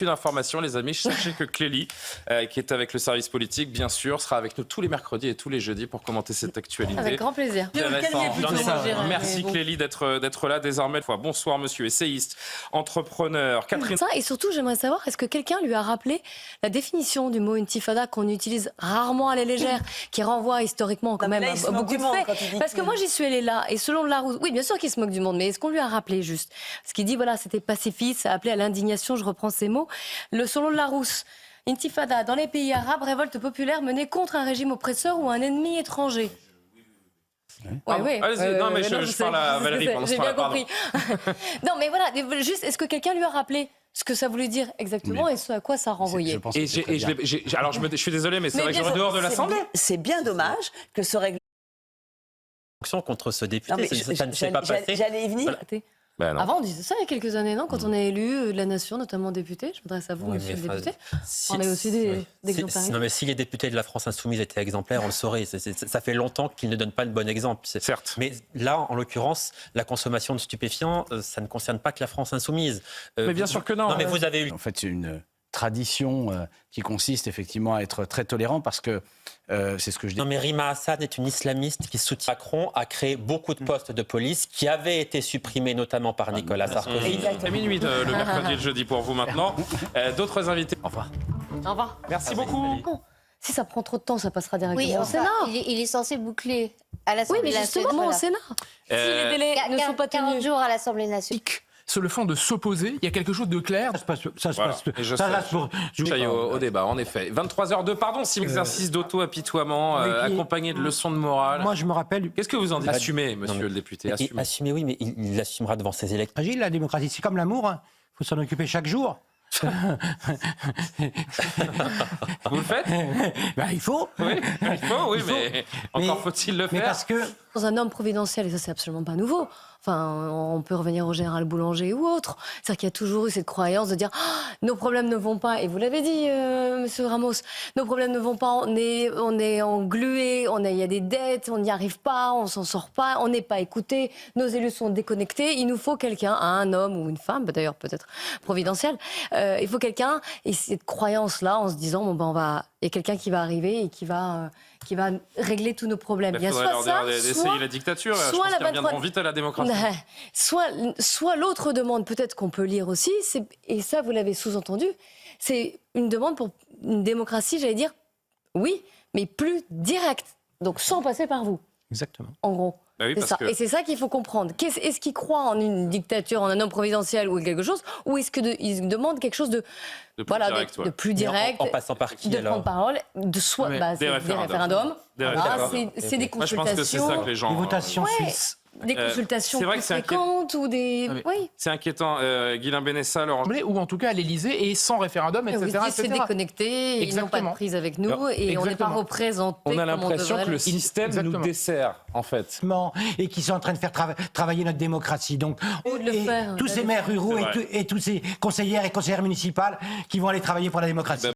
Une information, les amis, sachez que Clélie, qui est avec le service politique, bien sûr, sera avec nous tous les mercredis et tous les jeudis pour commenter cette actualité. Avec grand plaisir. Merci Clélie d'être là désormais. Bonsoir monsieur, essayiste, entrepreneur. Catherine. Et surtout, j'aimerais savoir, est-ce que quelqu'un lui a rappelé la définition du mot intifada qu'on utilise rarement à la légère, qui renvoie historiquement quand même à beaucoup de faits. Parce que moi, j'y suis allée là, et selon le Larousse, oui, bien sûr qu'il se moque du monde, mais est-ce qu'on lui a rappelé juste? Parce qu'il dit, voilà, c'était pacifiste, ça a appelé à l'indignation, je reprends ces mots. Selon le Larousse, intifada, dans les pays arabes, révolte populaire menée contre un régime oppresseur ou un ennemi étranger. Oui. Non, mais je parle à Valérie pendant ce temps-là. J'ai bien compris. Non, mais voilà, juste, est-ce que quelqu'un lui a rappelé ce que ça voulait dire exactement et ce à quoi ça renvoyait? Alors, je suis désolé, mais c'est vrai que j'aurais dehors de l'Assemblée. C'est bien dommage que ce règlement contre ce député, ça ne s'est pas passé. J'allais y venir. Ben Avant, on disait ça il y a quelques années, non? Quand on est élu de la nation, notamment député. Je m'adresse à vous, monsieur le député. On est aussi d'exemplaires. Non, mais si les députés de la France insoumise étaient exemplaires, on le saurait. Ça fait longtemps qu'ils ne donnent pas le bon exemple. Certes. Mais là, en l'occurrence, la consommation de stupéfiants, ça ne concerne pas que la France insoumise. Mais bien sûr que non. Non, mais vous avez eu... En fait, c'est une tradition qui consiste effectivement à être très tolérant parce que c'est ce que je dis. Non mais Rima Assad est une islamiste qui soutient Macron, a créé beaucoup de postes de police qui avaient été supprimés notamment par Nicolas Sarkozy. C'est minuit le mercredi et le jeudi pour vous maintenant. D'autres invités. Au revoir. Au revoir. Merci beaucoup. Si ça prend trop de temps, ça passera directement au Sénat. Il est censé boucler à l'Assemblée nationale. Oui, mais justement au Sénat. Si les délais ne sont pas tenus. 40 jours à l'Assemblée nationale. Sur le fond de s'opposer, il y a quelque chose de clair. Ça se passe pour... au débat, en effet. 23h02, pardon, si exercice d'auto-apitoiement, accompagné de leçons de morale. Moi, je me rappelle... Qu'est-ce que vous en dites? Assumez, monsieur le député, assumez. Assumez, oui, mais il l'assumera devant ses électeurs. Agile, la démocratie, c'est comme l'amour, il faut s'en occuper chaque jour. Vous le faites? Il faut. Oui, mais encore faut-il le faire. Parce que... Dans un homme providentiel, et ça c'est absolument pas nouveau, enfin on peut revenir au général Boulanger ou autre, c'est-à-dire qu'il y a toujours eu cette croyance de dire nos problèmes ne vont pas, et vous l'avez dit monsieur Ramos, nos problèmes ne vont pas, on est englué, il y a des dettes, on n'y arrive pas, on s'en sort pas, on n'est pas écouté, nos élus sont déconnectés, il nous faut quelqu'un, un homme ou une femme, d'ailleurs peut-être providentiel, il faut quelqu'un, et cette croyance-là en se disant il y a quelqu'un qui va arriver et qui va régler tous nos problèmes. Il faudrait leur dire d'essayer la dictature. Je pense qu'ils reviendront vite à la démocratie. Soit l'autre demande, peut-être qu'on peut lire aussi, et ça vous l'avez sous-entendu, c'est une demande pour une démocratie, j'allais dire, oui, mais plus directe, donc sans passer par vous. Exactement. En gros. Bah oui, Et c'est ça qu'il faut comprendre. Est-ce qu'il croit en une dictature, en un homme providentiel ou quelque chose, ou est-ce qu'il demande quelque chose de plus direct, en passant par qui, de alors prendre parole, des référendums. C'est des consultations. Moi, je pense que c'est ça que les gens... Des votations suisses. Des consultations plus fréquentes ou des... Oui. C'est inquiétant. Guylain Benessa, Laurent... Ou en tout cas à l'Élysée et sans référendum, etc. C'est déconnecté, ils n'ont pas de prise avec nous et on n'est pas représentés. On a l'impression que le système nous dessert, en fait. Et qui sont en train de faire travailler notre démocratie. Donc, tous ces maires ruraux et tous ces conseillères et conseillères municipales qui vont aller travailler pour la démocratie.